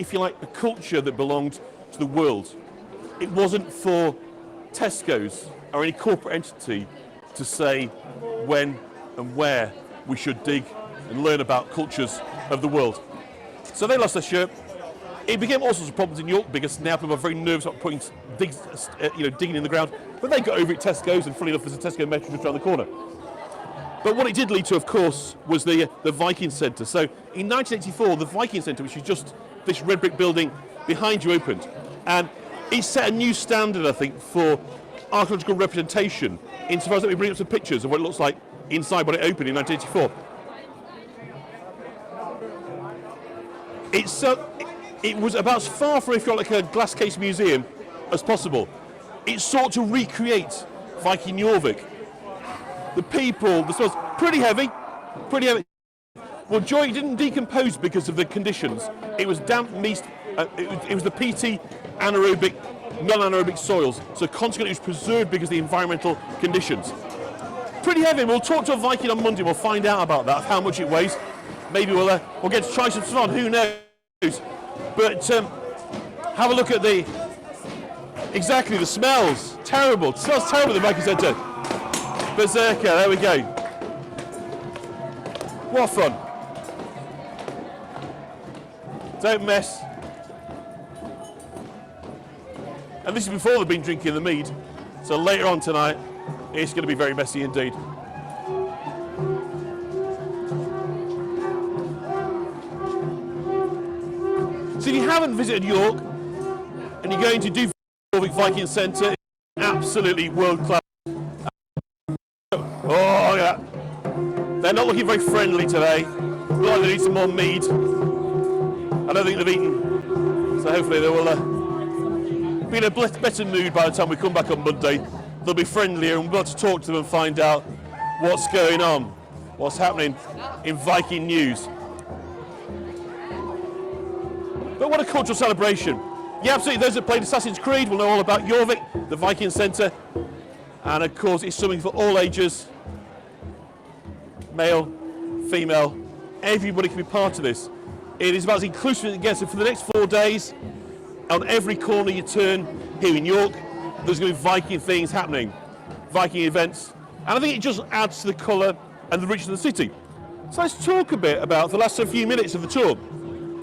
if you like, a culture that belonged to the world. It wasn't for Tesco's or any corporate entity to say when and where we should dig and learn about cultures of the world. So they lost their shirt. It became all sorts of problems in York because now people are very nervous about putting digging in the ground. But they got over it, Tesco's, and funny enough, there's a Tesco Metro just around the corner. But what it did lead to, of course, was the Vikings Centre. So in 1984, the Vikings Centre, which is just this red brick building behind you, opened. And it set a new standard, I think, for archaeological representation, insofar as that we bring up some pictures of what it looks like inside when it opened in 1984. It was about as far from, if you're like a glass case museum, as possible. It sought to recreate Viking Jorvik. The people, the smells, pretty heavy. Well, Joy didn't decompose because of the conditions. It was damp, moist, it was the peaty, anaerobic, non-anaerobic soils. So consequently it was preserved because of the environmental conditions. Pretty heavy. We'll talk to a Viking on Monday, we'll find out about that, how much it weighs. Maybe we'll get to try some fun, who knows. But have a look at the smells. Terrible. It smells terrible at the Viking Centre. Berserker, there we go. What fun. Don't mess. And this is before they've been drinking the mead. So later on tonight, it's going to be very messy indeed. So if you haven't visited York, and you're going to do Jorvik Viking Centre, absolutely world class. Oh, yeah. They're not looking very friendly today. Look like they need some more mead. I don't think they've eaten. So hopefully they will be in a better mood by the time we come back on Monday. They'll be friendlier and we'll be able to talk to them and find out what's going on, what's happening in Viking news. But what a cultural celebration. Yeah, absolutely, those that played Assassin's Creed will know all about Jorvik, the Viking Centre. And of course, it's something for all ages. Male, female, everybody can be part of this. It is about as inclusive as it gets. So for the next 4 days, on every corner you turn here in York, there's going to be Viking things happening, Viking events. And I think it just adds to the colour and the richness of the city. So let's talk a bit about the last few minutes of the tour,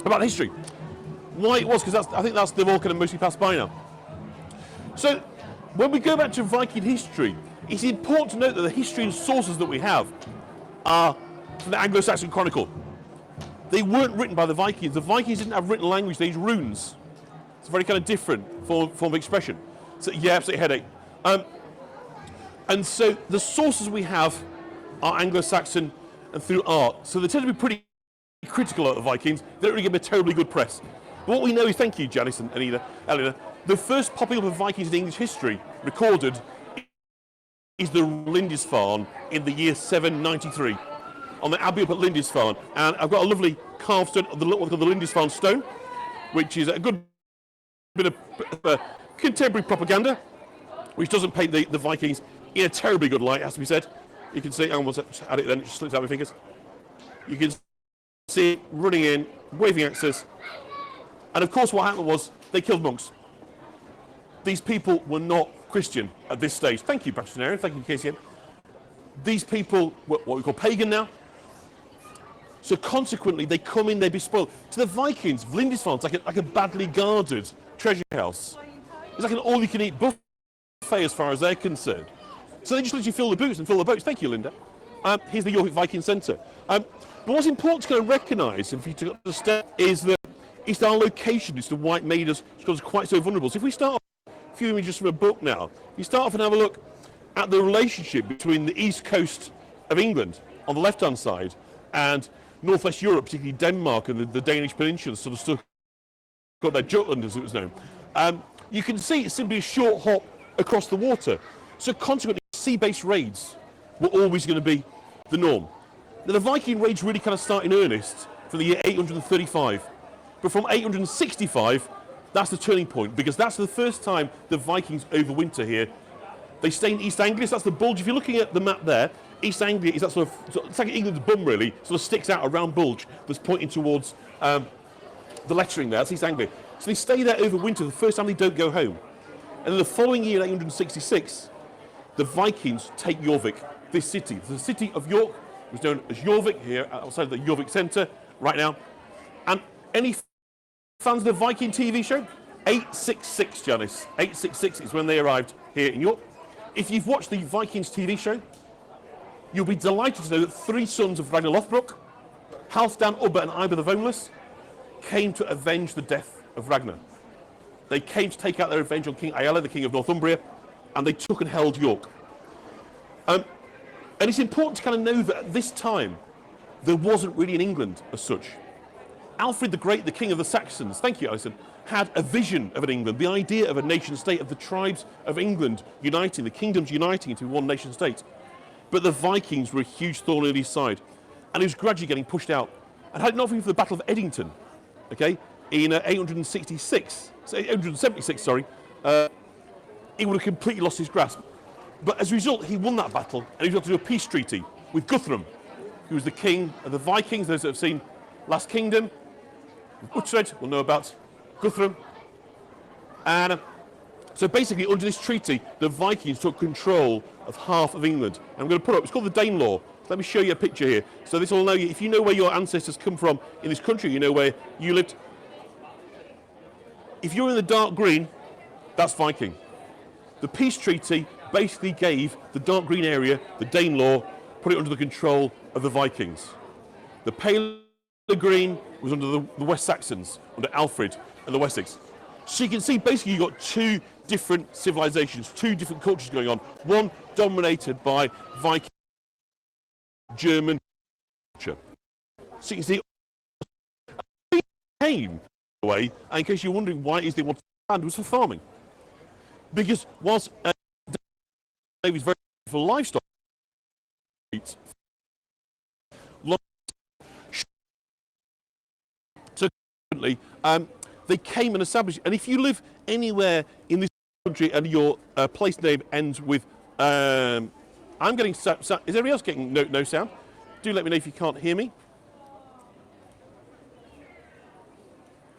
about history. Why it was, because I think they've all kind of mostly passed by now. So when we go back to Viking history, it's important to note that the history and sources that we have are from the Anglo-Saxon Chronicle. They weren't written by the Vikings. The Vikings didn't have written language, they used runes. It's a very kind of different form of expression. So yeah, absolutely headache. And so the sources we have are Anglo-Saxon and through art. So they tend to be pretty critical of the Vikings. They don't really give them a terribly good press. But what we know is, thank you, Janice and Eleanor, the first popping up of Vikings in English history recorded is the Lindisfarne in the year 793 on the abbey up at Lindisfarne. And I've got a lovely carved stone of what's called the Lindisfarne stone, which is a good bit of contemporary propaganda, which doesn't paint the Vikings in a terribly good light, has to be said. You can see, I almost had it then, it just slipped out of my fingers. You can see it running in, waving axes. And of course what happened was they killed monks. These people were not Christian at this stage. Thank you, Patrician. Thank you, KCM. These people were what we call pagan now. So consequently, they come in, they be spoiled. To the Vikings, Lindisfarne's like a badly guarded treasure house. It's like an all-you-can-eat buffet as far as they're concerned. So they just literally fill the boots and fill the boats. Thank you, Linda. Here's the Jorvik Viking Centre. But what's important to kind of recognise, and for you to understand, is that it's our location, it's the why it made us quite so vulnerable. So if we start off a few images from a book now, you start off and have a look at the relationship between the east coast of England on the left-hand side and northwest Europe, particularly Denmark and the Danish peninsula, sort of still got their Jutland as it was known. You can see it's simply a short hop across the water. So consequently, sea-based raids were always going to be the norm. Now the Viking raids really kind of start in earnest from the year 835. But from 865, that's the turning point, because that's the first time the Vikings overwinter here. They stay in East Anglia, so that's the bulge. If you're looking at the map there, East Anglia is that it's like England's bum really, sort of sticks out a round bulge that's pointing towards the lettering there, that's East Anglia. So they stay there over winter, the first time they don't go home. And then the following year, in 866, the Vikings take Jorvik, this city. The city of York was known as Jorvik here outside the Jorvik Centre right now. And any fans of the Viking TV show? 866, Janice. 866 is when they arrived here in York. If you've watched the Vikings TV show, you'll be delighted to know that 3 sons of Ragnar Lothbrok, Halfdan, Ubba and Iber the Boneless, came to avenge the death of Ragnar. They came to take out their revenge on King Aelle, the king of Northumbria, and they took and held York. And it's important to kind of know that at this time, there wasn't really an England as such. Alfred the Great, the king of the Saxons, thank you, Alison, had a vision of an England, the idea of a nation state, of the tribes of England uniting, the kingdoms uniting into one nation state. But the Vikings were a huge thorn in his side, and he was gradually getting pushed out. And had it not been for the Battle of Edington, okay, in 876, he would have completely lost his grasp. But as a result, he won that battle, and he was able to do a peace treaty with Guthrum, who was the king of the Vikings. Those that have seen Last Kingdom, Uhtred will know about Guthrum. And so basically, under this treaty, the Vikings took control of half of England. And I'm going to put up, it's called the Danelaw. So let me show you a picture here. So this will know you, if you know where your ancestors come from in this country, you know where you lived. If you're in the dark green, that's Viking. The peace treaty basically gave the dark green area, the Danelaw, put it under the control of the Vikings. The pale green was under the West Saxons, under Alfred and the Wessex. So you can see basically you've got 2 different civilizations, 2 different cultures going on. One dominated by Viking, German culture. So you can see came away, and in case you're wondering why it is they wanted land, was for farming. Because whilst David's very for livestock, so currently they came and established. And if you live anywhere in this country and your place name ends with, I'm getting is everybody else getting no sound? Do let me know if you can't hear me.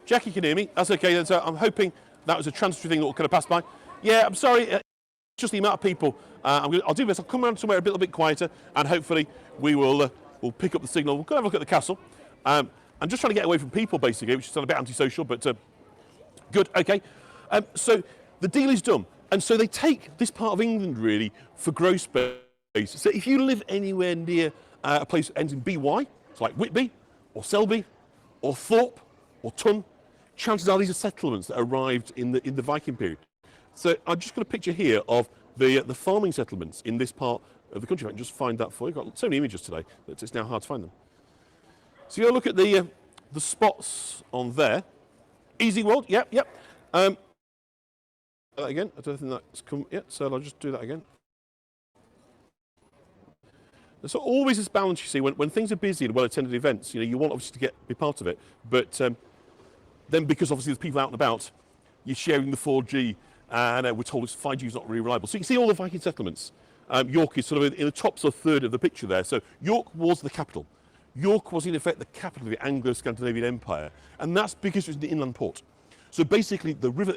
Jackie can hear me. That's okay. Then, so I'm hoping that was a transitory thing that will kind of pass by. Yeah, I'm sorry. Just the amount of people. I'll do this. I'll come around somewhere a little bit quieter, and hopefully we'll pick up the signal. We'll go have a look at the castle. I'm just trying to get away from people, basically, which is a bit antisocial, but good. Okay. So the deal is done, and so they take this part of England really for growth space. So if you live anywhere near a place that ends in BY, it's like Whitby, or Selby, or Thorpe, or Tun, chances are these are settlements that arrived in the Viking period. So I've just got a picture here of the farming settlements in this part of the country. If I can just find that for you. I've got so many images today that it's now hard to find them. So you look at the spots on there. Easy World, yep. That again, I don't think that's come yet, so I'll just do that again. There's always this balance, you see, when things are busy and well-attended events, you know, you want obviously to be part of it, but then because obviously there's people out and about, you're sharing the 4G, and we're told 5G is not really reliable. So you can see all the Viking settlements. York is sort of in the top sort of third of the picture there. So York was the capital. York was in effect the capital of the Anglo-Scandinavian Empire, and that's because it was an inland port. So basically the river